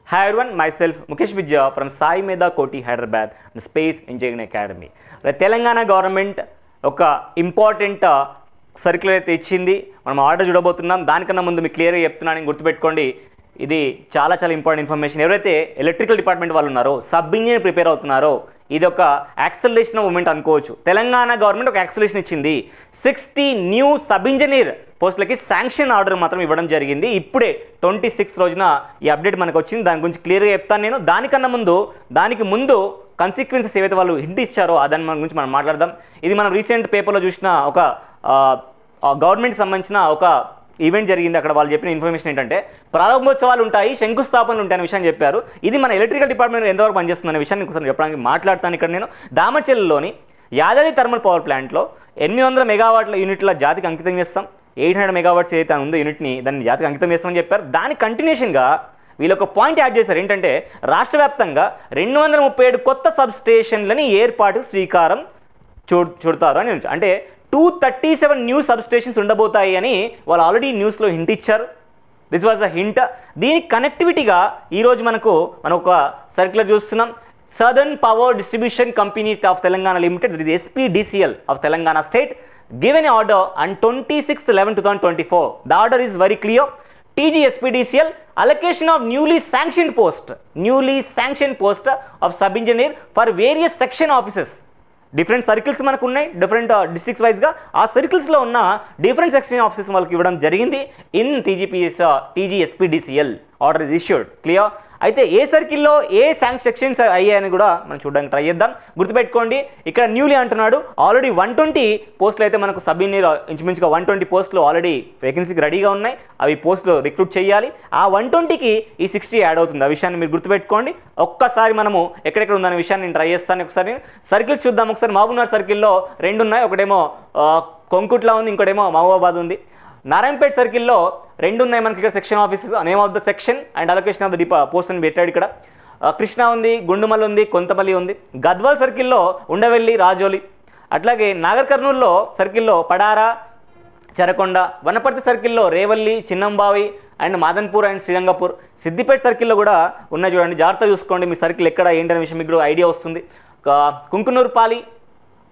Hi everyone, myself Mukesh Vijaya from Sai Meda Koti, Hyderabad, Space Engineering Academy. Telangana government ఒక important circular అయితే ఇచ్చింది. మనం order చూడబోతున్నాం. దానికన్నా ముందు మీకు క్లియర్గా చెప్తున్నాను, గుర్తుపెట్టుకోండి. ఇది చాలా ఇంపార్టెంట్ ఇన్ఫర్మేషన్. ఎవరైతే ఎలక్ట్రికల్ డిపార్ట్మెంట్ వాళ్ళు ఉన్నారో, సబ్ ఇంజనీర్ ప్రిపేర్ అవుతున్నారో, ఇది ఒక యాక్సలరేషన్ మూమెంట్ అనుకోవచ్చు. తెలంగాణ గవర్నమెంట్ ఒక యాక్సలరేషన్ ఇచ్చింది. 60 న్యూ సబ్ ఇంజనీర్ పోస్టులకి శాంక్షన్ ఆర్డర్ మాత్రం ఇవ్వడం జరిగింది. ఇప్పుడే 26 రోజున ఈ అప్డేట్ మనకు వచ్చింది. దాని గురించి క్లియర్గా చెప్తాను నేను. దానికి ముందు కన్సిక్వెన్సెస్ ఏవైతే వాళ్ళు హింట్ ఇచ్చారో దాని గురించి మనం మాట్లాడదాం. ఇది మనం రీసెంట్ పేపర్లో చూసిన ఒక గవర్నమెంట్కి సంబంధించిన ఒక ఈవెంట్ జరిగింది. అక్కడ వాళ్ళు చెప్పిన ఇన్ఫర్మేషన్ ఏంటంటే, ప్రారంభోత్సవాలు ఉంటాయి, శంకుస్థాపనలు ఉంటాయనే విషయాన్ని చెప్పారు. ఇది మన ఎలక్ట్రికల్ డిపార్ట్మెంట్ ఎంతవరకు పనిచేస్తుందనే విషయాన్ని ఒకసారి చెప్పడానికి మాట్లాడతాను. ఇక్కడ నేను దామచెల్లిలోని యాదాద్రి థర్మల్ పవర్ ప్లాంట్లో 800 మెగావాట్ల యూనిట్ల జాతికి అంకితం చేస్తాం. 800 మెగావాట్స్ ఏదైతే ఉందో యూనిట్ని దాన్ని జాతికి అంకితం చేస్తామని చెప్పారు. దాని కంటిన్యూషన్గా వీళ్ళు ఒక పాయింట్ యాడ్ చేశారు. ఏంటంటే, రాష్ట్ర వ్యాప్తంగా 237 కొత్త సబ్ స్టేషన్లని ఏర్పాటుకు శ్రీకారం చుడతారు అని. అంటే 237 న్యూ సబ్ స్టేషన్స్ ఉండబోతాయి అని వాళ్ళు ఆల్రెడీ న్యూస్లో హింట్ ఇచ్చారు. This was a hint. దీనికి కనెక్టివిటీగా ఈరోజు మనం ఒక సర్క్యులర్ చూస్తున్నాం. Southern power distribution company of Telangana limited, this SPDCL of Telangana state, give an order on 26/11/2024. The order is very clear. TGSPDCL allocation of newly sanctioned post of sub engineer for various section offices. Different circles మనకు ఉన్నాయి, different districts వైజ్గా. ఆ సర్కిల్స్లో ఉన్న different section offices వాళ్ళకి ఇవ్వడం జరిగింది. In TGSPDCL order is issued. Clear. అయితే ఏ సర్కిల్లో ఏ సెక్షన్స్ అయ్యాయని కూడా మనం చూడడానికి ట్రై చేద్దాం. గుర్తుపెట్టుకోండి, ఇక్కడ న్యూలీ అంటున్నాడు. ఆల్రెడీ 120 పోస్టులు అయితే మనకు సబ్ ఇంజనీర్ ఇంచుమించుగా 120 పోస్టులు ఆల్రెడీ వేకెన్సీకి రెడీగా ఉన్నాయి. అవి పోస్టులు రిక్రూట్ చేయాలి. ఆ 120కి ఈ 60 యాడ్ అవుతుంది. ఆ విషయాన్ని మీరు గుర్తుపెట్టుకోండి. ఒక్కసారి మనము ఎక్కడెక్కడ ఉందనే విషయాన్ని నేను ట్రై చేస్తాను. ఒకసారి సర్కిల్స్ చూద్దాం. ఒకసారి మహబూబ్నగర్ సర్కిల్లో 2 ఉన్నాయి. ఒకటేమో కొంకుట్లా ఉంది, ఇంకోటేమో మహబూబాబాద్ ఉంది. నారాయణపేట సర్కిల్లో 2 ఉన్నాయి మనకి. ఇక్కడ section offices, name of the section and allocation of the post అని పెట్టాడు. ఇక్కడ కృష్ణా ఉంది, గుండుమల్ ఉంది, కొంతపల్లి ఉంది. గద్వాల్ సర్కిల్లో ఉండవెల్లి, రాజోలి. అట్లాగే నాగర్ కర్నూల్లో సర్కిల్లో పడారా, చరకొండ. వనపర్తి సర్కిల్లో రేవల్లి, చిన్నంబావి అండ్ మాదన్పూర్ అండ్ శ్రీరంగపూర్. సిద్దిపేట సర్కిల్లో కూడా ఉన్నాయి. చూడండి, జాగ్రత్త చూసుకోండి. మీ సర్కిల్ ఎక్కడ ఏంటనే విషయం మీకు ఐడియా వస్తుంది. Kunkunurpally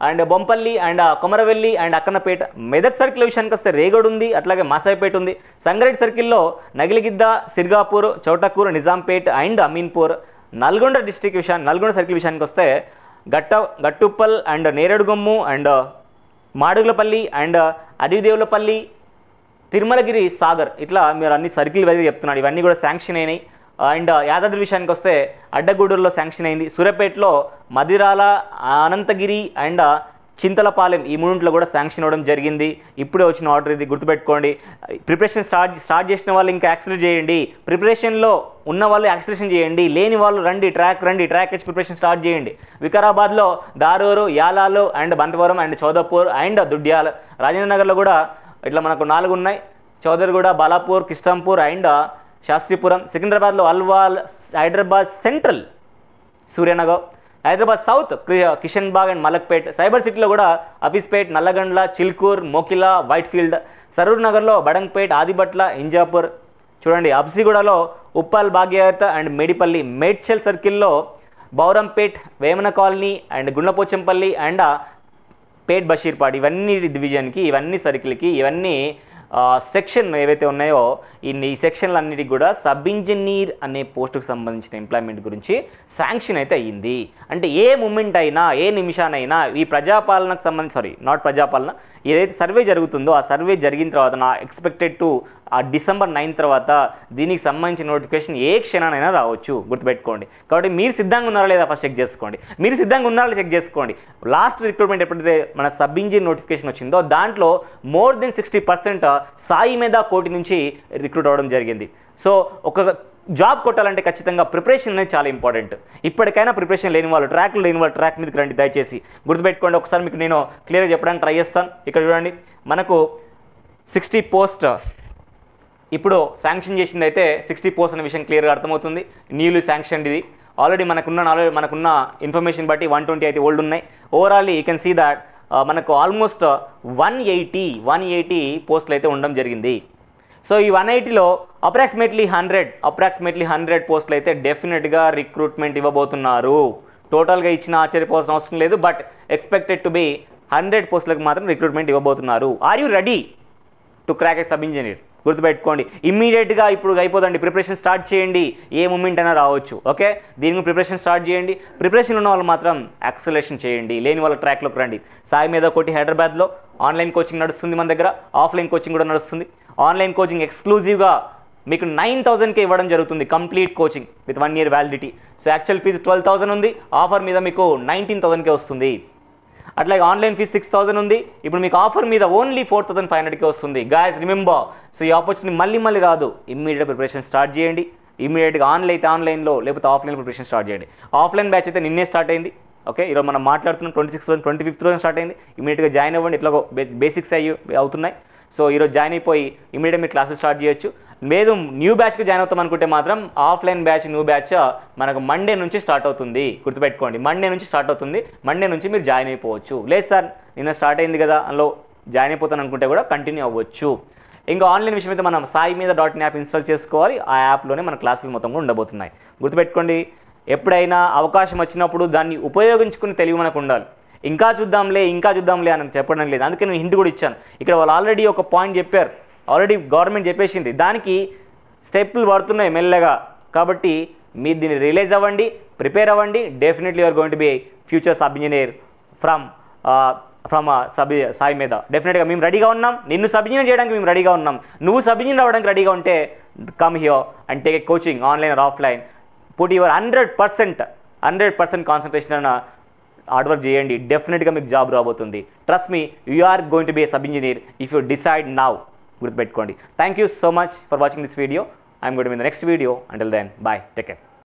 and Bompally and Komaravelli and Akkannapeta. Medak circle విషయానికి వస్తే రేగోడ్ ఉంది, అట్లాగే మాసాయిపేట ఉంది. సంగారెడ్డి సర్కిల్లో నగిలిగిద్ద, సిర్గాపూర్, చౌటకూర్, నిజాంపేట్ అండ్ అమీన్పూర్. నల్గొండ సర్కిల్ విషయానికి వస్తే Gattuppal and Neredugommu and Madugulapally and Adavidevulapally, Tirumalagiri, Sagar. ఇట్లా మీరు అన్ని సర్కిల్ వైజ్ చెప్తున్నాడు. ఇవన్నీ కూడా శాంక్షన్ అయినాయి. అండ్ యాదాద్రి విషయానికి వస్తే అడ్డగూడూరులో శాంక్షన్ అయింది. సూర్యాపేటలో మదిరాల, అనంతగిరి అండ్ చింతలపాలెం, ఈ 3 కూడా శాంక్షన్ అవ్వడం జరిగింది. ఇప్పుడే వచ్చిన ఆర్డర్ ఇది, గుర్తుపెట్టుకోండి. ప్రిపరేషన్ స్టార్ట్ చేసిన వాళ్ళు ఇంకా యాక్సిలరేట్ చేయండి. ప్రిపరేషన్లో ఉన్న వాళ్ళు యాక్సిలరేషన్ చేయండి. లేని వాళ్ళు ట్రాక్ వచ్చి ప్రిపరేషన్ స్టార్ట్ చేయండి. వికారాబాద్లో Daroor, Yalal and Bantwaram and Chowdapur and Dudyala. రాజేంద్ర నగర్లో కూడా ఇట్లా మనకు 4 ఉన్నాయి. చౌదరిగూడ, బాలాపూర్, కిష్టంపూర్ అండ్ శాస్త్రీపురం. సికింద్రాబాద్లో Alwal, Hyderabad central Suryanagar, Hyderabad south Kishanbagh and Malakpet. సైబర్ సిటీలో కూడా అఫీస్పేట్, నల్లగండ్ల, చిల్కూర్, మోకిలా, వైట్ఫీల్డ్. సరూర్ నగర్లో బడంగ్పేట్, ఆదిబట్ల, ఇంజాపూర్. చూడండి, అబ్సిగూడలో ఉప్పల్, భాగ్యవత అండ్ మేడిపల్లి. మేడ్చల్ సర్కిల్లో Bowrampet, Vemana colony and Gundlapochampally and Pet Basheerpad. ఇవన్నీ డివిజన్కి, ఇవన్నీ సర్కిల్కి, ఇవన్నీ సెక్షన్ ఏవైతే ఉన్నాయో ఈ సెక్షన్లన్నిటికి కూడా సబ్ ఇంజనీర్ అనే పోస్టుకు సంబంధించిన ఎంప్లాయ్మెంట్ గురించి శాంక్షన్ అయితే అయ్యింది. అంటే ఏ మూమెంట్ అయినా, ఏ నిమిషానైనా ఈ ప్రజాపాలనకు సంబంధించి నాట్ ప్రజాపాలన, ఏదైతే సర్వే జరుగుతుందో ఆ సర్వే జరిగిన తర్వాత ఎక్స్పెక్టెడ్ టు ఆ December 9 తర్వాత దీనికి సంబంధించిన నోటిఫికేషన్ ఏ క్షణానైనా రావచ్చు. గుర్తుపెట్టుకోండి. కాబట్టి మీరు సిద్ధంగా ఉన్నారా లేదా ఫస్ట్ చెక్ చేసుకోండి. మీరు సిద్ధంగా ఉన్నారా చెక్ చేసుకోండి. లాస్ట్ రిక్రూట్మెంట్ ఎప్పుడైతే మన సబ్ ఇంజనీర్ నోటిఫికేషన్ వచ్చిందో దాంట్లో మోర్ దెన్ 60% సాయి మీద కోటి నుంచి రిక్రూట్ అవ్వడం జరిగింది. సో ఒక జాబ్ కొట్టాలంటే ఖచ్చితంగా ప్రిపరేషన్ అనేది చాలా ఇంపార్టెంట్. ఇప్పటికైనా ప్రిపరేషన్ లేని వాళ్ళు, ట్రాక్ మీదకి రండి దయచేసి. గుర్తుపెట్టుకోండి. ఒకసారి మీకు నేను క్లియర్గా చెప్పడానికి ట్రై చేస్తాను. ఇక్కడ చూడండి, మనకు 60 పోస్ట్ ఇప్పుడు శాంక్షన్ చేసింది. అయితే 60 పోస్ట్ అనే విషయం క్లియర్గా అర్థమవుతుంది. న్యూలీ శాంక్షన్ ఇది. ఆల్రెడీ మనకున్న ఇన్ఫర్మేషన్ బట్టి 120 అయితే ఓల్డ్ ఉన్నాయి. Overall you can see that మనకు ఆల్మోస్ట్ 180 పోస్టులు అయితే ఉండడం జరిగింది. సో ఈ 180లో అప్రాక్సిమేట్లీ 100 పోస్టులు అయితే డెఫినెట్గా రిక్రూట్మెంట్ ఇవ్వబోతున్నారు. టోటల్గా ఇచ్చిన ఆశ్చర్యపోవాల్సిన అవసరం లేదు, బట్ ఎక్స్పెక్టెడ్ టు బి 100 పోస్టులకు మాత్రం రిక్రూట్మెంట్ ఇవ్వబోతున్నారు. Are you ready to crack a sub engineer? గుర్తుపెట్టుకోండి, ఇమ్మీడియట్గా ఇప్పుడు అయిపోదండి, ప్రిపరేషన్ స్టార్ట్ చేయండి. ఏ మూమెంట్ అయినా రావచ్చు. ఓకే, దీనికి ప్రిపరేషన్ స్టార్ట్ చేయండి. ప్రిపరేషన్ ఉన్న వాళ్ళు మాత్రం యాక్సలేషన్ చేయండి, లేని వాళ్ళ ట్రాక్లోకి రండి. సాయి మీద కోటి హైదరాబాద్లో ఆన్లైన్ కోచింగ్ నడుస్తుంది, మన దగ్గర ఆఫ్లైన్ కోచింగ్ కూడా నడుస్తుంది. ఆన్లైన్ కోచింగ్ ఎక్స్క్లూజివ్గా మీకు 9,000కే ఇవ్వడం జరుగుతుంది, complete coaching with 1 year validity. So actual fees 12,000 ఉంది, ఆఫర్ మీద మీకు 19,000కే వస్తుంది. అట్లాగే ఆన్లైన్ ఫీజ్ 6,000 ఉంది, ఇప్పుడు మీకు ఆఫర్ మీద ఓన్లీ 4,500కే వస్తుంది. గాయస్ రిమెంబర్, సో ఈ ఆపర్చునిటీ మళ్ళీ రాదు. ఇమ్మీడియట్ ప్రిపరేషన్ స్టార్ట్ చేయండి. ఇమ్మీడియట్గా ఆన్లైన్ అయితే ఆన్లైన్లో, లేకపోతే ఆఫ్లైన్ ప్రిపరేషన్ స్టార్ట్ చేయండి. ఆఫ్లైన్ బ్యాచ్ అయితే నిన్నే స్టార్ట్ అయింది. ఓకే, ఈరోజు మనం మాట్లాడుతున్నాం 26th 25th స్టార్ట్ అయింది. ఇమీడియట్గా జాయిన్ అవ్వండి, ఇట్లా బేసిక్స్ అవుతున్నాయి. సో ఈరోజు జాయిన్ అయిపోయి ఇమీడియట్గా మీరు క్లాసెస్ స్టార్ట్ చేయొచ్చు. లేదు న్యూ బ్యాచ్కి జాయిన్ అవుతాం అనుకుంటే మాత్రం ఆఫ్లైన్ బ్యాచ్ న్యూ బ్యాచ్ మనకు మండే నుంచి స్టార్ట్ అవుతుంది. గుర్తుపెట్టుకోండి, మండే నుంచి స్టార్ట్ అవుతుంది. మండే నుంచి మీరు జాయిన్ అయిపోవచ్చు. లేదు సార్ నిన్న స్టార్ట్ అయింది కదా అందులో జాయిన్ అయిపోతాను అనుకుంటే కూడా కంటిన్యూ అవ్వచ్చు. ఇంకా ఆన్లైన్ విషయం అయితే మనం సాయి మీద .in యాప్ ఇన్స్టాల్ చేసుకోవాలి. ఆ యాప్లోనే మన క్లాసులు మొత్తం కూడా ఉండబోతున్నాయి. గుర్తుపెట్టుకోండి, ఎప్పుడైనా అవకాశం వచ్చినప్పుడు దాన్ని ఉపయోగించుకుని తెలివి మనకు ఉండాలి. ఇంకా చూద్దాంలే అని చెప్పడం లేదు. అందుకే నేను హింట్ కూడా ఇచ్చాను. ఇక్కడ వాళ్ళు ఆల్రెడీ ఒక పాయింట్ చెప్పారు, ఆల్రెడీ గవర్నమెంట్ చెప్పేసింది, దానికి స్టెప్పులు పడుతున్నాయి మెల్లగా. కాబట్టి మీరు దీన్ని రియలైజ్ అవ్వండి, ప్రిపేర్ అవ్వండి. Definitely you're going to be future sub engineer from Sai మీద. డెఫినెట్గా మేము రెడీగా ఉన్నాం. నిన్ను సబ్ ఇంజనీర్ చేయడానికి మేము రెడీగా ఉన్నాం. నువ్వు సబ్ ఇంజనీర్ అవ్వడానికి రెడీగా ఉంటే come here and take a coaching online or offline. Put your 100% concentration and hard work చేయండి. డెఫినెట్గా మీకు జాబ్ రాబోతుంది. Trust me, you are going to be a sub engineer if you decide now. గుర్తుపెట్టుకోండి. Thank you so much for watching this video. I'm going to be in the next video. Until then, bye, take care.